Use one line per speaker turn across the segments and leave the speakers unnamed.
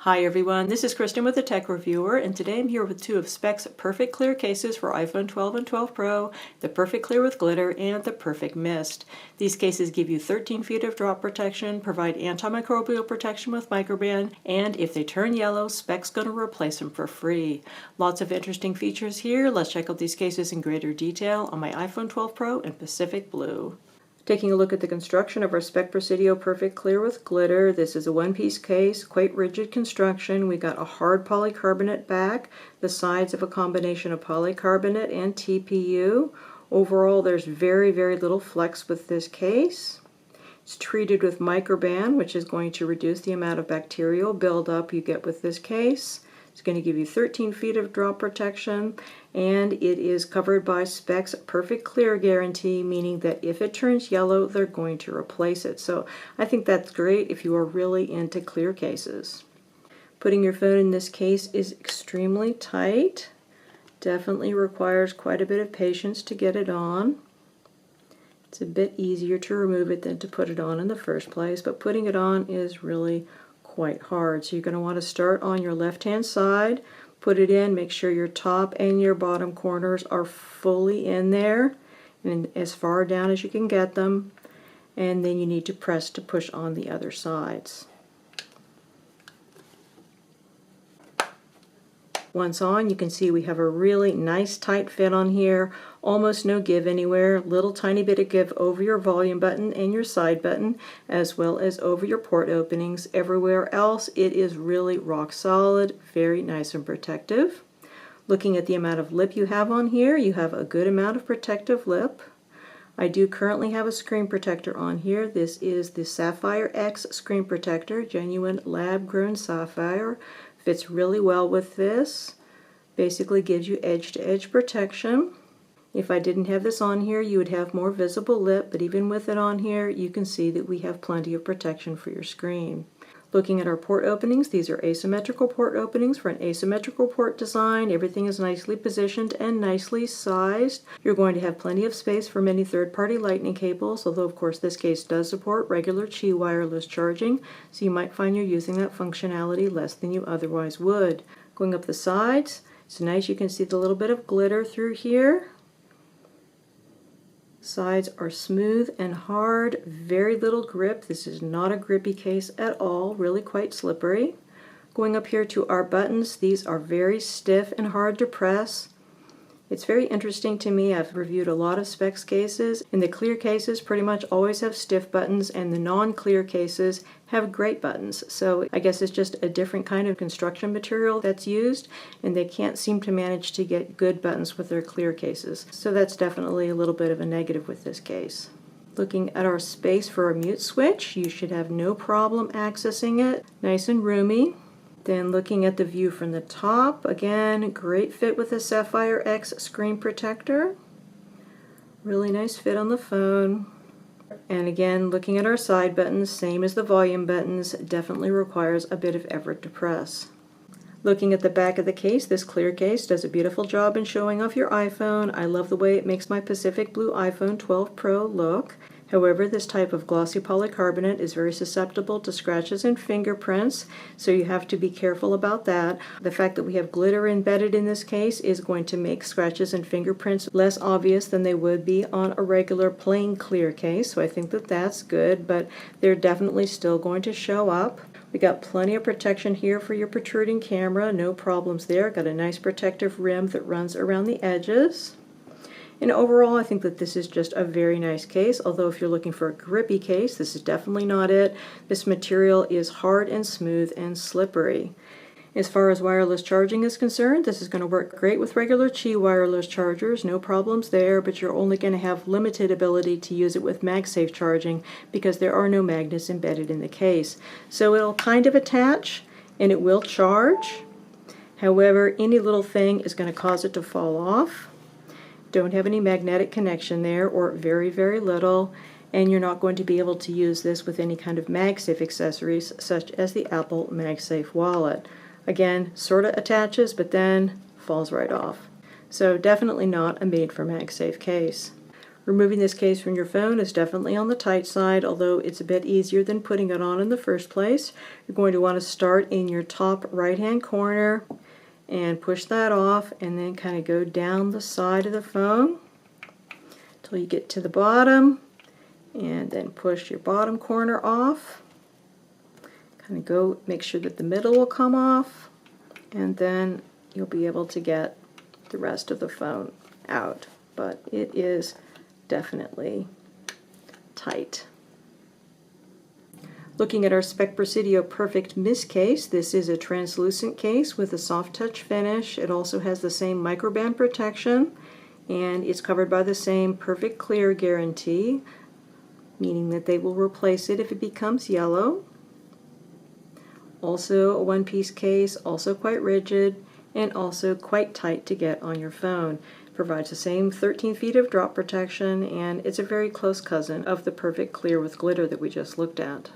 Hi everyone, this is Kristen with the Tech Reviewer, and today I'm here with two of Speck's Perfect-Clear cases for iPhone 12 and 12 Pro, the Perfect-Clear with Glitter and the Perfect Mist. These cases give you 13 feet of drop protection, provide antimicrobial protection with Microban, and if they turn yellow, Speck's going to replace them for free. Lots of interesting features here. Let's check out these cases in greater detail on my iPhone 12 Pro in Pacific Blue. Taking a look at the construction of our Speck Perfect-Clear with Glitter. This is a one-piece case, quite rigid construction. We got a hard polycarbonate back, the sides of a combination of polycarbonate and TPU. Overall, there's very little flex with this case. It's treated with Microban, which is going to reduce the amount of bacterial buildup you get with this case. It's going to give you 13 feet of drop protection, and it is covered by Speck's Perfect-Clear guarantee, meaning that if it turns yellow, they're going to replace it. So I think that's great if you are really into clear cases. Putting your phone in this case is extremely tight. Definitely requires quite a bit of patience to get it on. It's a bit easier to remove it than to put it on in the first place, but putting it on is really quite hard. So you're going to want to start on your left-hand side, put it in, make sure your top and your bottom corners are fully in there and as far down as you can get them, and then you need to press to push on the other sides. Once on, you can see we have a really nice tight fit on here, almost no give anywhere, little tiny bit of give over your volume button and your side button, as well as over your port openings. Everywhere else, it is really rock solid, very nice and protective. Looking at the amount of lip you have on here, you have a good amount of protective lip. I do currently have a screen protector on here. This is the Sapphire X screen protector, genuine lab-grown sapphire. Fits really well with this. Basically gives you edge-to-edge protection. If I didn't have this on here, you would have more visible lip, but even with it on here, you can see that we have plenty of protection for your screen. Looking at our port openings, these are asymmetrical port openings for an asymmetrical port design. Everything is nicely positioned and nicely sized. You're going to have plenty of space for many third-party lightning cables, although of course this case does support regular Qi wireless charging, so you might find you're using that functionality less than you otherwise would. Going up the sides, it's nice, you can see the little bit of glitter through here. Sides are smooth and hard, very little grip. This is not a grippy case at all, really quite slippery. Going up here to our buttons, these are very stiff and hard to press. It's very interesting to me. I've reviewed a lot of Speck's cases, and the clear cases pretty much always have stiff buttons, and the non-clear cases have great buttons. So I guess it's just a different kind of construction material that's used, and they can't seem to manage to get good buttons with their clear cases. So that's definitely a little bit of a negative with this case. Looking at our space for a mute switch, you should have no problem accessing it. Nice and roomy. Then looking at the view from the top, again, great fit with the Sapphire X screen protector. Really nice fit on the phone. And again, looking at our side buttons, same as the volume buttons, definitely requires a bit of effort to press. Looking at the back of the case, this clear case does a beautiful job in showing off your iPhone. I love the way it makes my Pacific Blue iPhone 12 Pro look. However, this type of glossy polycarbonate is very susceptible to scratches and fingerprints, so you have to be careful about that. The fact that we have glitter embedded in this case is going to make scratches and fingerprints less obvious than they would be on a regular plain clear case, so I think that that's good, but they're definitely still going to show up. We got plenty of protection here for your protruding camera, no problems there. Got a nice protective rim that runs around the edges. And overall, I think that this is just a very nice case, although if you're looking for a grippy case, this is definitely not it. This material is hard and smooth and slippery. As far as wireless charging is concerned, this is going to work great with regular Qi wireless chargers, no problems there, but you're only going to have limited ability to use it with MagSafe charging because there are no magnets embedded in the case. So it'll kind of attach and it will charge. However, any little thing is going to cause it to fall off. Don't have any magnetic connection there, or very little, and you're not going to be able to use this with any kind of MagSafe accessories such as the Apple MagSafe wallet. Again, sort of attaches but then falls right off. So definitely not a made for MagSafe case. Removing this case from your phone is definitely on the tight side, although it's a bit easier than putting it on in the first place. You're going to want to start in your top right-hand corner and push that off, and then kind of go down the side of the phone until you get to the bottom, and then push your bottom corner off. Kind of go, make sure that the middle will come off, and then you'll be able to get the rest of the phone out. But it is definitely tight. Looking at our Speck Perfect Mist case, this is a translucent case with a soft touch finish. It also has the same Microban protection, and it's covered by the same Perfect Clear guarantee, meaning that they will replace it if it becomes yellow. Also a one-piece case, also quite rigid, and also quite tight to get on your phone. Provides the same 13 feet of drop protection, and it's a very close cousin of the Perfect Clear with glitter that we just looked at.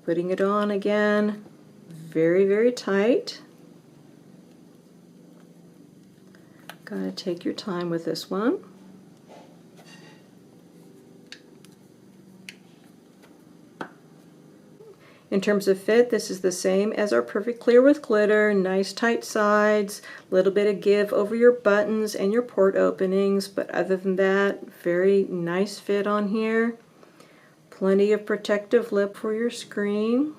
Putting it on again, very, very tight. Gotta take your time with this one. In terms of fit, this is the same as our Perfect Clear with glitter, nice tight sides, a little bit of give over your buttons and your port openings, but other than that, very nice fit on here. Plenty of protective lip for your screen.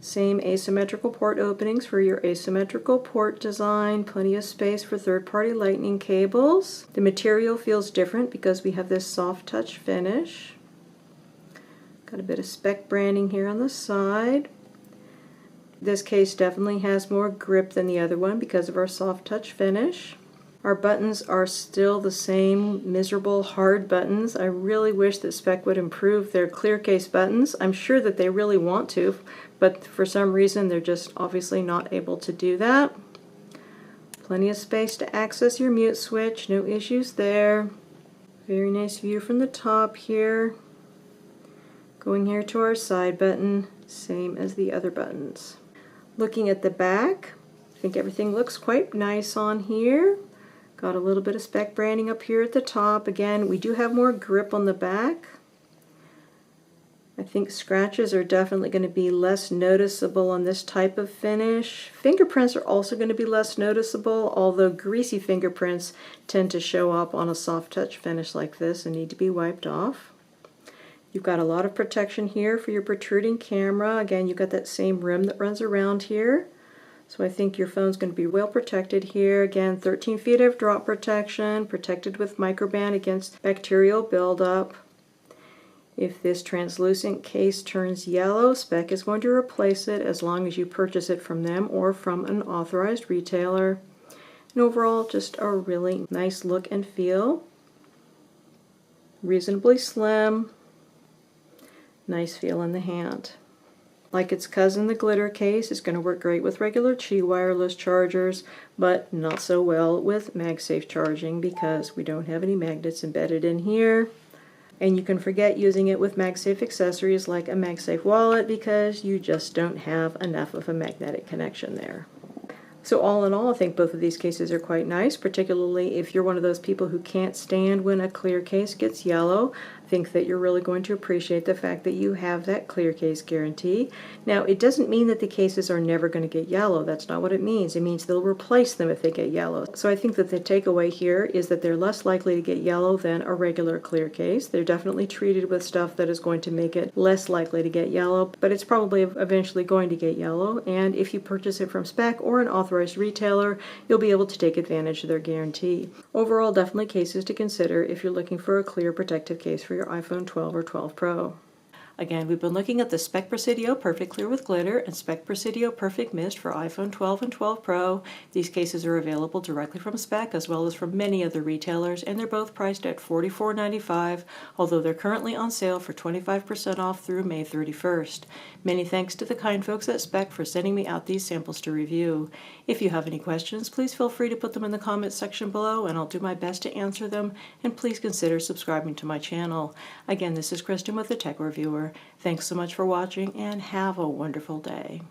Same asymmetrical port openings for your asymmetrical port design, plenty of space for third-party lightning cables. The material feels different because we have this soft touch finish. Got a bit of Speck branding here on the side. This case definitely has more grip than the other one because of our soft touch finish. Our buttons are still the same miserable hard buttons. I really wish that Speck would improve their clear case buttons. I'm sure that they really want to, but for some reason they're just obviously not able to do that. Plenty of space to access your mute switch, no issues there. Very nice view from the top here. Going here to our side button, same as the other buttons. Looking at the back, I think everything looks quite nice on here. Got a little bit of Speck branding up here at the top. Again, we do have more grip on the back. I think scratches are definitely going to be less noticeable on this type of finish. Fingerprints are also going to be less noticeable, although greasy fingerprints tend to show up on a soft touch finish like this and need to be wiped off. You've got a lot of protection here for your protruding camera. Again, you've got that same rim that runs around here. So I think your phone's going to be well protected here. Again, 13 feet of drop protection, protected with Microban against bacterial buildup. If this translucent case turns yellow, Speck is going to replace it as long as you purchase it from them or from an authorized retailer. And overall, just a really nice look and feel. Reasonably slim. Nice feel in the hand. Like its cousin, the glitter case is going to work great with regular Qi wireless chargers, but not so well with MagSafe charging because we don't have any magnets embedded in here. And you can forget using it with MagSafe accessories like a MagSafe wallet because you just don't have enough of a magnetic connection there. So all in all, I think both of these cases are quite nice, particularly if you're one of those people who can't stand when a clear case gets yellow. I think that you're really going to appreciate the fact that you have that clear case guarantee. Now, it doesn't mean that the cases are never going to get yellow. That's not what it means. It means they'll replace them if they get yellow. So I think that the takeaway here is that they're less likely to get yellow than a regular clear case. They're definitely treated with stuff that is going to make it less likely to get yellow, but it's probably eventually going to get yellow. And if you purchase it from Speck or an authorized retailer, you'll be able to take advantage of their guarantee. Overall, definitely cases to consider if you're looking for a clear protective case for your iPhone 12 or 12 Pro. Again, we've been looking at the Speck Perfect-Clear with glitter and Speck Perfect Mist for iPhone 12 and 12 Pro. These cases are available directly from Speck as well as from many other retailers, and they're both priced at $44.95, although they're currently on sale for 25% off through May 31st. Many thanks to the kind folks at Speck for sending me out these samples to review. If you have any questions, please feel free to put them in the comments section below, and I'll do my best to answer them, and please consider subscribing to my channel. Again, this is Kristen with the Tech Reviewer. Thanks so much for watching, and have a wonderful day.